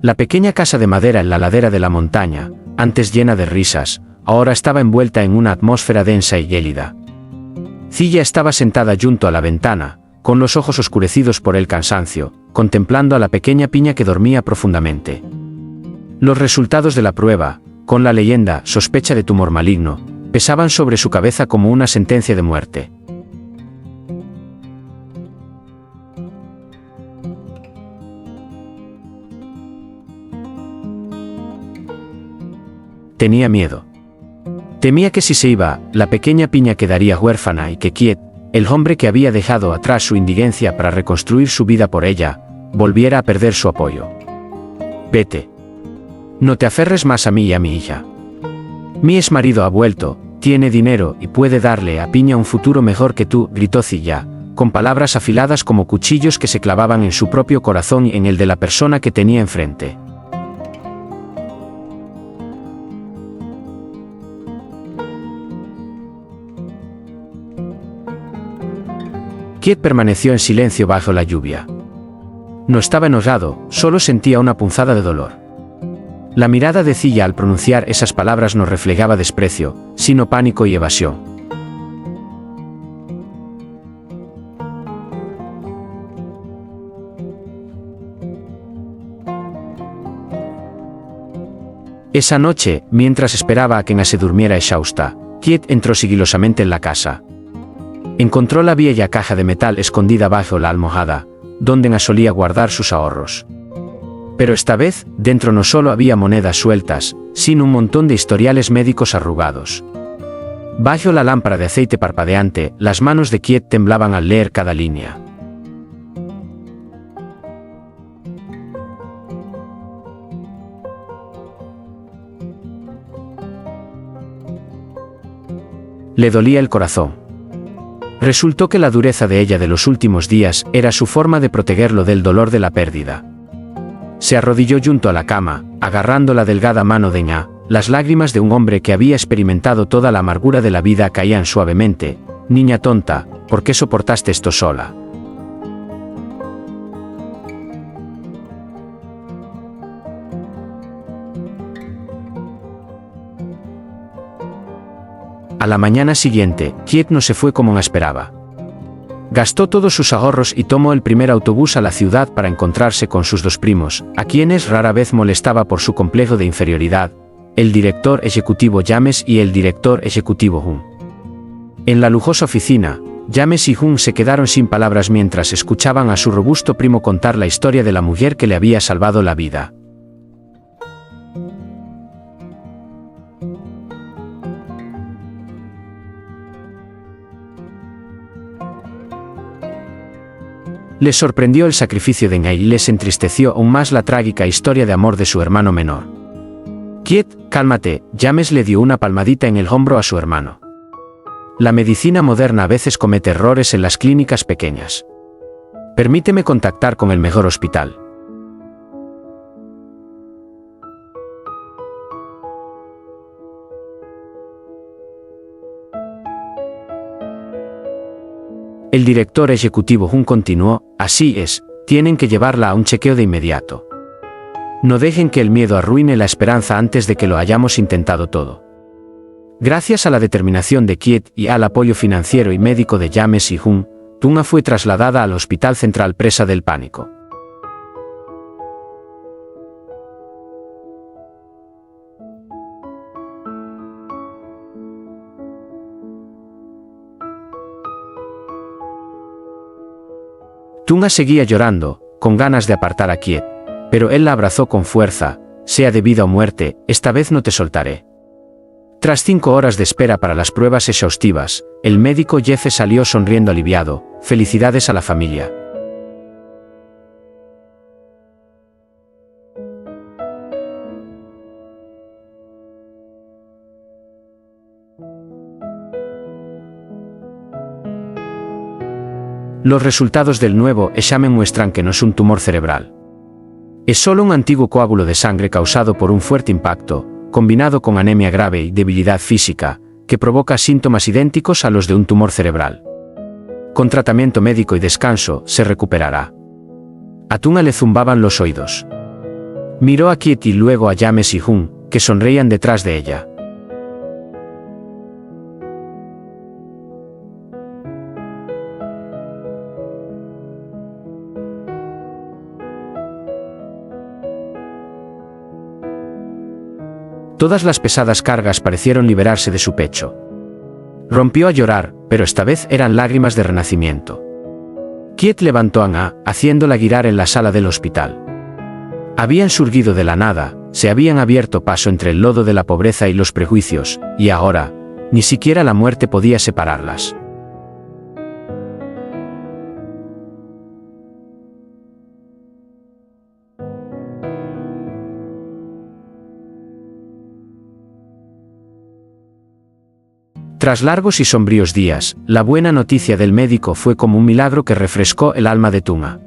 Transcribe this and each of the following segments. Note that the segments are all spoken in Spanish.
La pequeña casa de madera en la ladera de la montaña, antes llena de risas, ahora estaba envuelta en una atmósfera densa y gélida. Cilla estaba sentada junto a la ventana, con los ojos oscurecidos por el cansancio, contemplando a la pequeña piña que dormía profundamente. Los resultados de la prueba, con la leyenda sospecha de tumor maligno, pesaban sobre su cabeza como una sentencia de muerte. Tenía miedo. Temía que si se iba, la pequeña piña quedaría huérfana y que Kiet, el hombre que había dejado atrás su indigencia para reconstruir su vida por ella, volviera a perder su apoyo. Vete. No te aferres más a mí y a mi hija. Mi ex marido ha vuelto, tiene dinero y puede darle a Piña un futuro mejor que tú, gritó Cilla, con palabras afiladas como cuchillos que se clavaban en su propio corazón y en el de la persona que tenía enfrente. Kiet permaneció en silencio bajo la lluvia. No estaba enojado, solo sentía una punzada de dolor. La mirada de Cilla al pronunciar esas palabras no reflejaba desprecio, sino pánico y evasión. Esa noche, mientras esperaba a que Nga se durmiera exhausta, Kiet entró sigilosamente en la casa. Encontró la vieja caja de metal escondida bajo la almohada, donde Nga solía guardar sus ahorros. Pero esta vez, dentro no solo había monedas sueltas, sino un montón de historiales médicos arrugados. Bajo la lámpara de aceite parpadeante, las manos de Kiet temblaban al leer cada línea. Le dolía el corazón. Resultó que la dureza de ella de los últimos días era su forma de protegerlo del dolor de la pérdida. Se arrodilló junto a la cama, agarrando la delgada mano de Nga. Las lágrimas de un hombre que había experimentado toda la amargura de la vida caían suavemente. Niña tonta, ¿por qué soportaste esto sola? A la mañana siguiente, Kiet no se fue como Nga esperaba. Gastó todos sus ahorros y tomó el primer autobús a la ciudad para encontrarse con sus dos primos, a quienes rara vez molestaba por su complejo de inferioridad, el director ejecutivo James y el director ejecutivo Hun. En la lujosa oficina, James y Hun se quedaron sin palabras mientras escuchaban a su robusto primo contar la historia de la mujer que le había salvado la vida. Les sorprendió el sacrificio de Nga y les entristeció aún más la trágica historia de amor de su hermano menor. Kiet, cálmate, James le dio una palmadita en el hombro a su hermano. La medicina moderna a veces comete errores en las clínicas pequeñas. Permíteme contactar con el mejor hospital. El director ejecutivo Hun continuó, así es, tienen que llevarla a un chequeo de inmediato. No dejen que el miedo arruine la esperanza antes de que lo hayamos intentado todo. Gracias a la determinación de Kiet y al apoyo financiero y médico de James y Hun, Nga fue trasladada al Hospital Central presa del pánico. Nga seguía llorando, con ganas de apartar a Kiet, pero él la abrazó con fuerza. Sea de vida o muerte, esta vez no te soltaré. Tras 5 horas de espera para las pruebas exhaustivas, el médico Jeff salió sonriendo aliviado. Felicidades a la familia. Los resultados del nuevo examen muestran que no es un tumor cerebral. Es solo un antiguo coágulo de sangre causado por un fuerte impacto, combinado con anemia grave y debilidad física, que provoca síntomas idénticos a los de un tumor cerebral. Con tratamiento médico y descanso, se recuperará. A Nga le zumbaban los oídos. Miró a Kiet y luego a James y Jung, que sonreían detrás de ella. Todas las pesadas cargas parecieron liberarse de su pecho. Rompió a llorar, pero esta vez eran lágrimas de renacimiento. Kiet levantó a Nga, haciéndola girar en la sala del hospital. Habían surgido de la nada, se habían abierto paso entre el lodo de la pobreza y los prejuicios, y ahora, ni siquiera la muerte podía separarlas. Tras largos y sombríos días, la buena noticia del médico fue como un milagro que refrescó el alma de Tunga.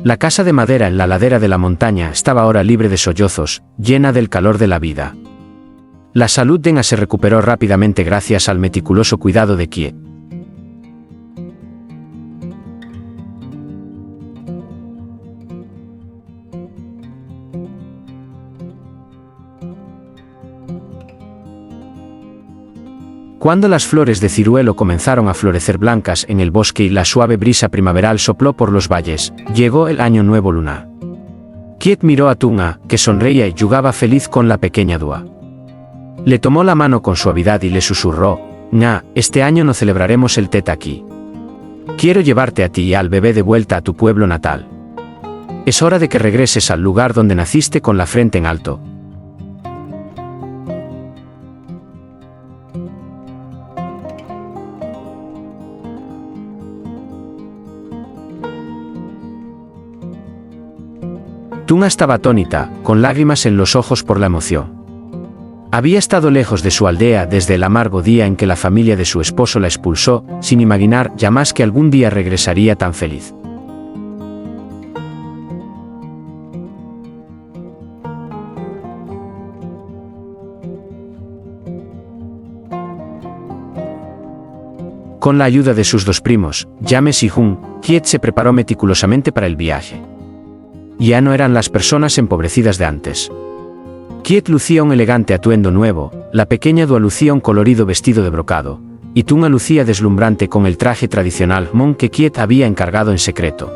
La casa de madera en la ladera de la montaña estaba ahora libre de sollozos, llena del calor de la vida. La salud de Nga se recuperó rápidamente gracias al meticuloso cuidado de Kiet. Cuando las flores de ciruelo comenzaron a florecer blancas en el bosque y la suave brisa primaveral sopló por los valles, llegó el año nuevo lunar. Kiet miró a Tunga, que sonreía y jugaba feliz con la pequeña Dua. Le tomó la mano con suavidad y le susurró: Nga, este año no celebraremos el Tet aquí. Quiero llevarte a ti y al bebé de vuelta a tu pueblo natal. Es hora de que regreses al lugar donde naciste con la frente en alto. Tunga estaba atónita, con lágrimas en los ojos por la emoción. Había estado lejos de su aldea desde el amargo día en que la familia de su esposo la expulsó, sin imaginar jamás que algún día regresaría tan feliz. Con la ayuda de sus dos primos, James y Jung, Kiet se preparó meticulosamente para el viaje. Ya no eran las personas empobrecidas de antes. Kiet lucía un elegante atuendo nuevo, la pequeña Dua lucía un colorido vestido de brocado, y Tunga lucía deslumbrante con el traje tradicional Hmong que Kiet había encargado en secreto.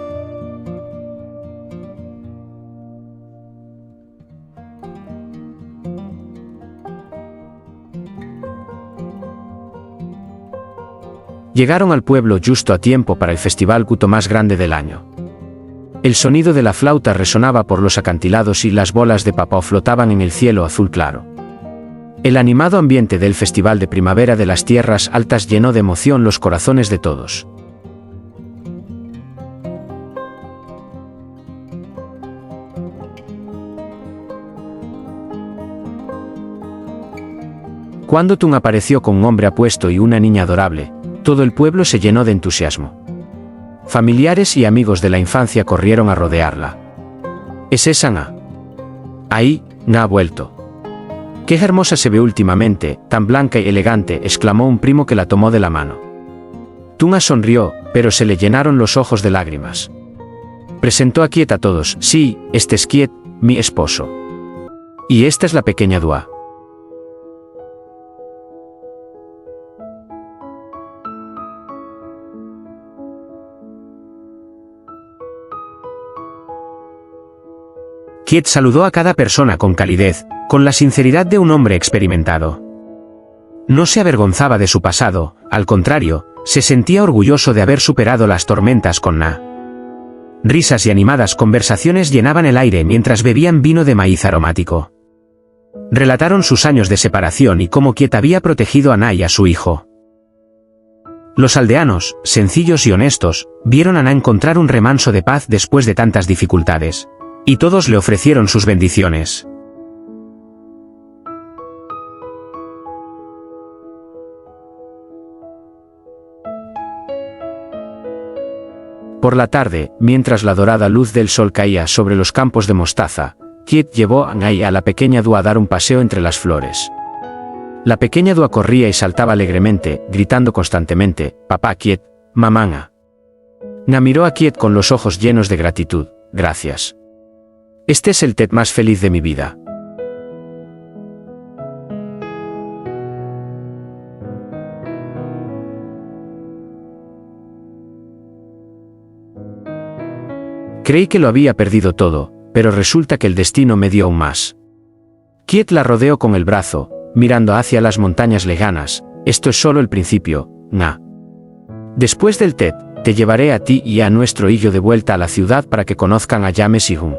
Llegaron al pueblo justo a tiempo para el festival Guto más grande del año. El sonido de la flauta resonaba por los acantilados y las bolas de papao flotaban en el cielo azul claro. El animado ambiente del festival de primavera de las tierras altas llenó de emoción los corazones de todos. Cuando Tunga apareció con un hombre apuesto y una niña adorable, todo el pueblo se llenó de entusiasmo. Familiares y amigos de la infancia corrieron a rodearla. ¿Es esa Nga? Ahí, Nga ha vuelto. ¡Qué hermosa se ve últimamente, tan blanca y elegante!, exclamó un primo que la tomó de la mano. Tunga sonrió, pero se le llenaron los ojos de lágrimas. Presentó a Kiet a todos: sí, este es Kiet, mi esposo. Y esta es la pequeña Dua. Kiet saludó a cada persona con calidez, con la sinceridad de un hombre experimentado. No se avergonzaba de su pasado, al contrario, se sentía orgulloso de haber superado las tormentas con Nga. Risas y animadas conversaciones llenaban el aire mientras bebían vino de maíz aromático. Relataron sus años de separación y cómo Kiet había protegido a Nga y a su hijo. Los aldeanos, sencillos y honestos, vieron a Nga encontrar un remanso de paz después de tantas dificultades. Y todos le ofrecieron sus bendiciones. Por la tarde, mientras la dorada luz del sol caía sobre los campos de mostaza, Kiet llevó a Nga y a la pequeña Dua a dar un paseo entre las flores. La pequeña Dua corría y saltaba alegremente, gritando constantemente: «Papá Kiet, mamá Nga». Nga miró a Kiet con los ojos llenos de gratitud. «Gracias. Este es el Ted más feliz de mi vida. Creí que lo había perdido todo, pero resulta que el destino me dio aún más. Kiet la rodeó con el brazo, mirando hacia las montañas lejanas. Esto es solo el principio, Na. Después del Ted, te llevaré a ti y a nuestro hijo de vuelta a la ciudad para que conozcan a Yame Sihun.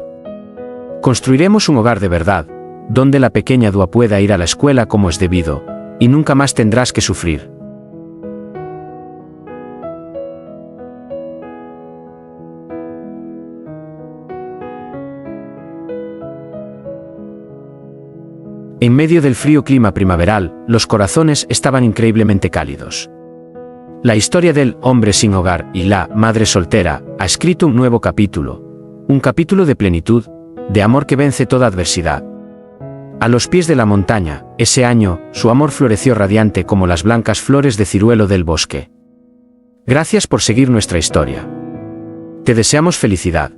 Construiremos un hogar de verdad, donde la pequeña Dua pueda ir a la escuela como es debido, y nunca más tendrás que sufrir. En medio del frío clima primaveral, los corazones estaban increíblemente cálidos. La historia del hombre sin hogar y la madre soltera ha escrito un nuevo capítulo. Un capítulo de plenitud, de amor que vence toda adversidad. A los pies de la montaña, ese año, su amor floreció radiante como las blancas flores de ciruelo del bosque. Gracias por seguir nuestra historia. Te deseamos felicidad.